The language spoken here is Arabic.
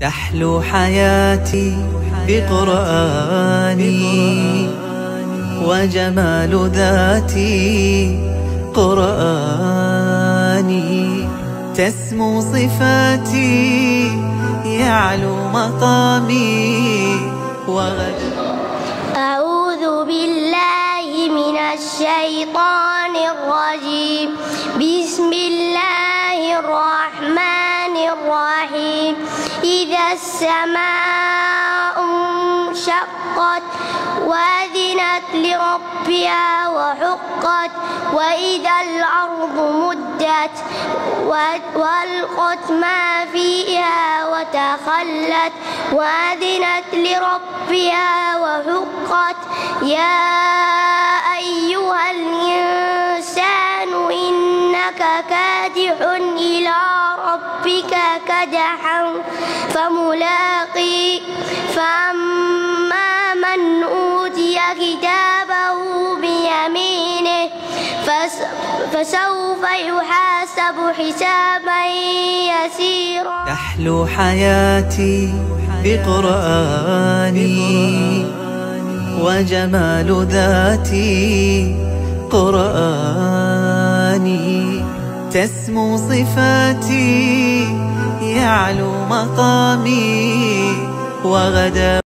تحلو حياتي بقرآني، وجمال ذاتي قرآني، تسمو صفاتي يعلو مقامي أعوذ بالله من الشيطان الرجيم. بسم الله الرحمن الرحيم. إذا السماء انشقت وأذنت لربها وحقت، وإذا الأرض مدت وألقت ما فيها وتخلت وأذنت لربها وحقت. يا أيها الإنسان إنك كادح إلى ربك كدحا فملاقيه. فأما من أوتي كتابه بيمينه فسوف يحاسب حسابا يسيرا. تحلو حياتي بقرآني، وجمال ذاتي قرآني، تسمو صفاتي يعلو مقامي وغدا